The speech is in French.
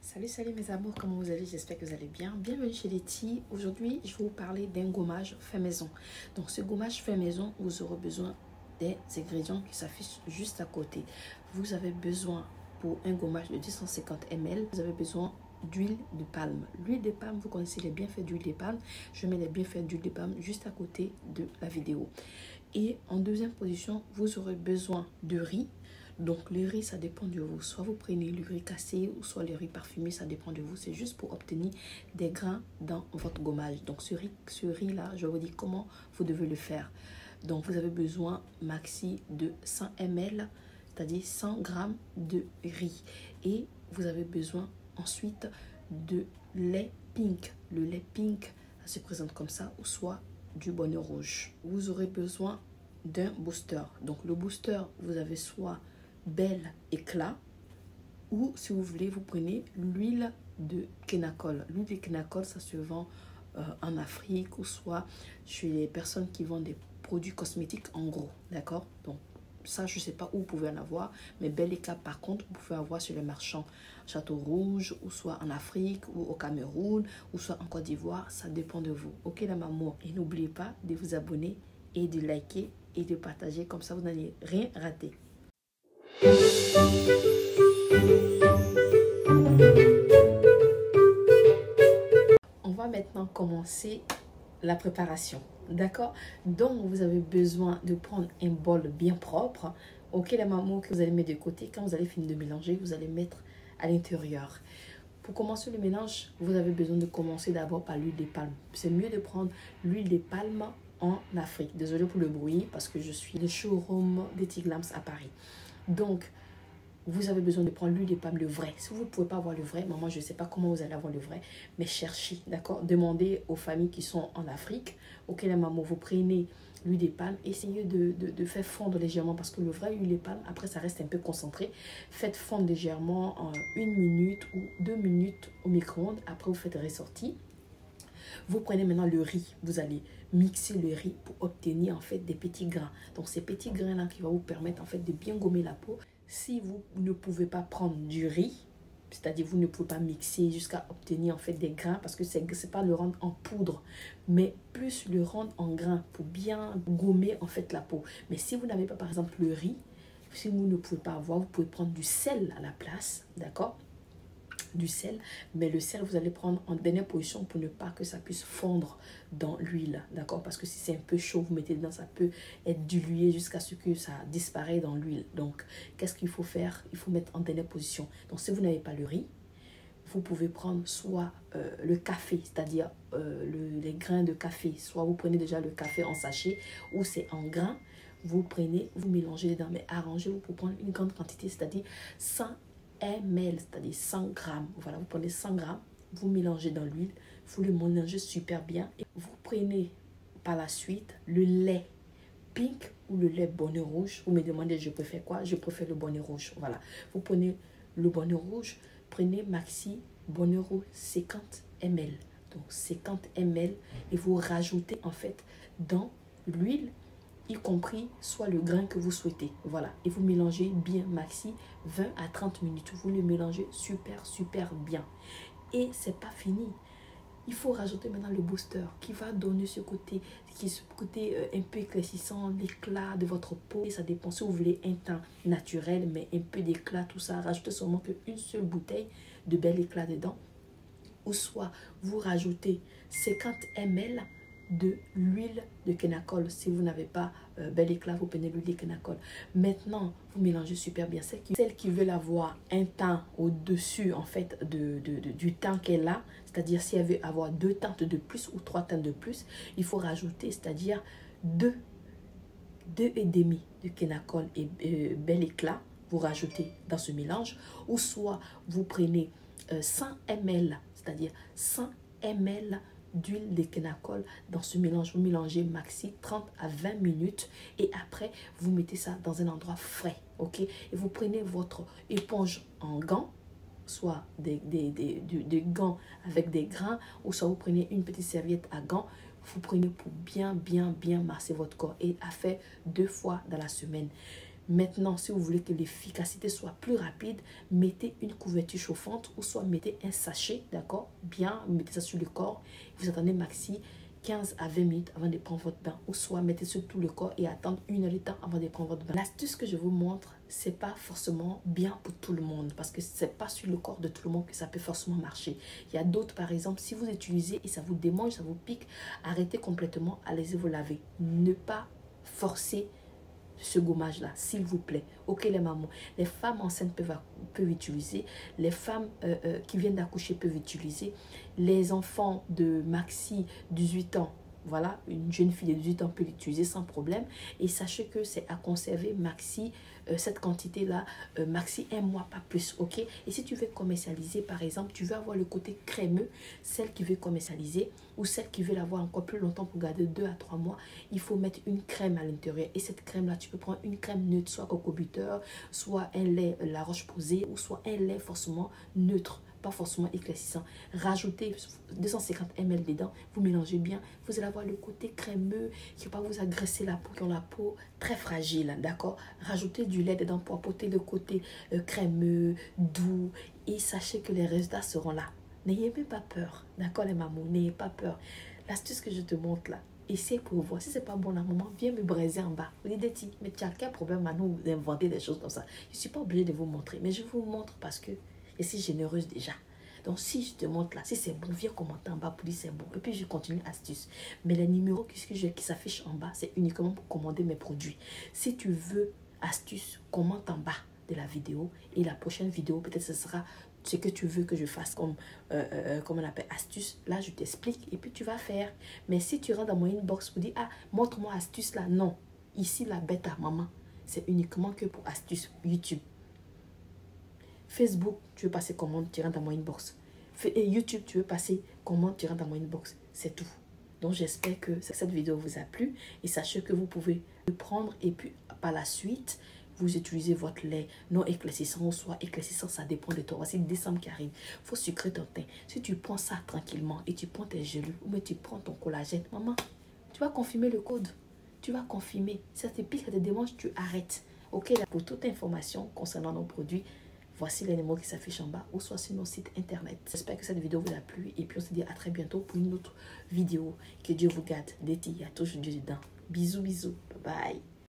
Salut mes amours, comment vous allez? J'espère que vous allez bien. Bienvenue chez Letty. Aujourd'hui, je vais vous parler d'un gommage fait maison. Donc ce gommage fait maison, vous aurez besoin des ingrédients qui s'affichent juste à côté. Vous avez besoin pour un gommage de 250 ml, vous avez besoin d'huile de palme. L'huile de palme, vous connaissez les bienfaits d'huile de palme. Je mets les bienfaits d'huile de palme juste à côté de la vidéo. Et en deuxième position, vous aurez besoin de riz. Donc le riz, ça dépend de vous. Soit vous prenez le riz cassé ou soit le riz parfumé, ça dépend de vous. C'est juste pour obtenir des grains dans votre gommage. Donc ce riz-là, je vous dis comment vous devez le faire. Donc vous avez besoin maxi de 100 ml, c'est-à-dire 100 grammes de riz. Et vous avez besoin ensuite de lait pink. Le lait pink, ça se présente comme ça, ou soit du bonnet rouge. Vous aurez besoin d'un booster. Donc le booster, vous avez soit Bel Éclat, ou si vous voulez, vous prenez l'huile de Kenacol. L'huile de Kenacol, ça se vend en Afrique ou soit chez les personnes qui vendent des produits cosmétiques en gros, d'accord? Donc ça, je ne sais pas où vous pouvez en avoir, mais Bel Éclat, par contre, vous pouvez avoir sur les marchands Château Rouge, ou soit en Afrique, ou au Cameroun, ou soit en Côte d'Ivoire, ça dépend de vous. Ok, la maman? Et n'oubliez pas de vous abonner et de liker et de partager, comme ça vous n'allez rien rater. On va maintenant commencer la préparation, d'accord? Donc vous avez besoin de prendre un bol bien propre, ok, la maman, que vous allez mettre de côté. Quand vous allez finir de mélanger, vous allez mettre à l'intérieur. Pour commencer le mélange, vous avez besoin de commencer d'abord par l'huile de palme. C'est mieux de prendre l'huile de palme en Afrique. Désolée pour le bruit parce que je suis le showroom d'Etty Glams à Paris. Donc vous avez besoin de prendre l'huile de palme, le vrai. Si vous ne pouvez pas avoir le vrai, maman, je ne sais pas comment vous allez avoir le vrai, mais cherchez, d'accord? Demandez aux familles qui sont en Afrique. Ok, la maman, vous prenez l'huile de palme, essayez de faire fondre légèrement parce que le vrai huile de palme, après, ça reste un peu concentré. Faites fondre légèrement en 1 minute ou 2 minutes au micro-ondes. Après, vous faites ressortir. Vous prenez maintenant le riz. Vous allez mixer le riz pour obtenir en fait des petits grains. Donc, ces petits grains-là qui vont vous permettre en fait de bien gommer la peau. Si vous ne pouvez pas prendre du riz, c'est-à-dire vous ne pouvez pas mixer jusqu'à obtenir en fait des grains, parce que c'est pas le rendre en poudre, mais plus le rendre en grains pour bien gommer en fait la peau. Mais si vous n'avez pas par exemple le riz, si vous ne pouvez pas avoir, vous pouvez prendre du sel à la place, d'accord? Du sel, mais le sel vous allez prendre en dernière position pour ne pas que ça puisse fondre dans l'huile, d'accord? Parce que si c'est un peu chaud, vous mettez dedans, ça peut être dilué jusqu'à ce que ça disparaisse dans l'huile. Donc qu'est-ce qu'il faut faire? Il faut mettre en dernière position. Donc si vous n'avez pas le riz, vous pouvez prendre soit le café, c'est-à-dire les grains de café. Soit vous prenez déjà le café en sachet ou c'est en grains. Vous prenez, vous mélangez dedans, mais arrangez-vous pour prendre une grande quantité, c'est-à-dire 100 ml, c'est-à-dire 100 grammes. Voilà, vous prenez 100 grammes, vous mélangez dans l'huile, vous le mélangez super bien. Et vous prenez par la suite le lait pink ou le lait bonnet rouge. Vous me demandez, je préfère quoi? Je préfère le bonnet rouge. Voilà, vous prenez le bonnet rouge, prenez maxi bonnet rouge 50 ml. Donc 50 ml et vous rajoutez en fait dans l'huile, y compris soit le grain que vous souhaitez. Voilà, et vous mélangez bien maxi 20 à 30 minutes. Vous le mélangez super bien. Et c'est pas fini. Il faut rajouter maintenant le booster qui va donner ce côté un peu éclaircissant, l'éclat de votre peau. Et ça dépend si vous voulez un teint naturel, mais un peu d'éclat, tout ça. Rajoutez seulement qu'une seule bouteille de bel éclat dedans. Ou soit vous rajoutez 50 ml de l'huile de Kenacol. Si vous n'avez pas bel éclat, vous prenez l'huile de Kenacol. Maintenant, vous mélangez super bien. Celles qui veulent avoir un teint au-dessus en fait du teint qu'elle a, c'est-à-dire si elle veut avoir 2 teintes de plus ou 3 teintes de plus, il faut rajouter, c'est-à-dire 2,5 de Kenacol et bel éclat. Vous rajoutez dans ce mélange. Ou soit vous prenez 100 ml, c'est-à-dire 100 ml d'huile de Kenacol dans ce mélange. Vous mélangez maxi 30 à 20 minutes et après vous mettez ça dans un endroit frais, ok? Et vous prenez votre éponge en gants, soit des gants avec des grains, ou soit vous prenez une petite serviette à gants. Vous prenez pour bien masser votre corps et à faire 2 fois dans la semaine. Maintenant, si vous voulez que l'efficacité soit plus rapide, mettez une couverture chauffante ou soit mettez un sachet, d'accord? Bien, mettez ça sur le corps. Vous attendez maxi 15 à 20 minutes avant de prendre votre bain. Ou soit mettez sur tout le corps et attendre 1 heure de temps avant de prendre votre bain. L'astuce que je vous montre, c'est pas forcément bien pour tout le monde. Parce que c'est pas sur le corps de tout le monde que ça peut forcément marcher. Il y a d'autres, par exemple, si vous utilisez et ça vous démange, ça vous pique, arrêtez complètement, allez-y vous laver. Ne pas forcer ce gommage là, s'il vous plaît. Ok les mamans, les femmes enceintes peuvent utiliser, les femmes qui viennent d'accoucher peuvent utiliser, les enfants de maxi 18 ans, voilà, une jeune fille de 18 ans peut l'utiliser sans problème. Et sachez que c'est à conserver maxi, cette quantité là, maxi 1 mois, pas plus, ok. Et si tu veux commercialiser, par exemple, tu veux avoir le côté crémeux, celle qui veut commercialiser ou celle qui veut l'avoir encore plus longtemps pour garder 2 à 3 mois, il faut mettre une crème à l'intérieur. Et cette crème là, tu peux prendre une crème neutre, soit coco butter, soit un lait La Roche-Posay, ou soit un lait forcément neutre, pas forcément éclaircissant. Rajoutez 250 ml dedans, vous mélangez bien, vous allez avoir le côté crémeux qui ne va pas vous agresser la peau, qui ont la peau très fragile, d'accord. Rajoutez du lait dedans pour apporter le côté crémeux, doux, et sachez que les résultats seront là. N'ayez même pas peur, d'accord les mamans, n'ayez pas peur. L'astuce que je te montre là, essaie pour voir. Si c'est pas bon, la maman, viens me braiser en bas. Vous dites, mais tu as quel problème à nous inventer des choses comme ça? Je ne suis pas obligée de vous montrer, mais je vous montre parce que je suis généreuse déjà. Donc, si je te montre là, si c'est bon, viens commenter en bas pour dire c'est bon. Et puis, je continue astuce. Mais les numéros qui s'affichent en bas, c'est uniquement pour commander mes produits. Si tu veux astuce, commente en bas de la vidéo. Et la prochaine vidéo, peut-être ce sera ce que tu veux que je fasse comme on appelle astuce. Là, je t'explique et puis tu vas faire. Mais si tu rentres dans mon inbox pour dire, ah, montre-moi astuce là. Non. Ici, la bête à maman, c'est uniquement que pour astuce YouTube. Facebook, tu veux passer commande, tu rentres dans mon inbox. Et YouTube, tu veux passer commande, tu rentres dans mon inbox. C'est tout. Donc, j'espère que cette vidéo vous a plu. Et sachez que vous pouvez le prendre et puis par la suite, vous utilisez votre lait non éclaircissant ou soit éclaircissant, ça dépend de toi. Voici décembre qui arrive. Il faut sucrer ton teint. Si tu prends ça tranquillement et tu prends tes gélules ou mais tu prends ton collagène, maman, tu vas confirmer le code. Tu vas confirmer. Si ça te pique, ça te démange, tu arrêtes. Ok, là, pour toute information concernant nos produits, voici les numéros qui s'affichent en bas ou soit sur nos sites internet. J'espère que cette vidéo vous a plu et puis on se dit à très bientôt pour une autre vidéo. Que Dieu vous garde. Déti, il y a toujours Dieu dedans. Bisous, bisous. Bye bye.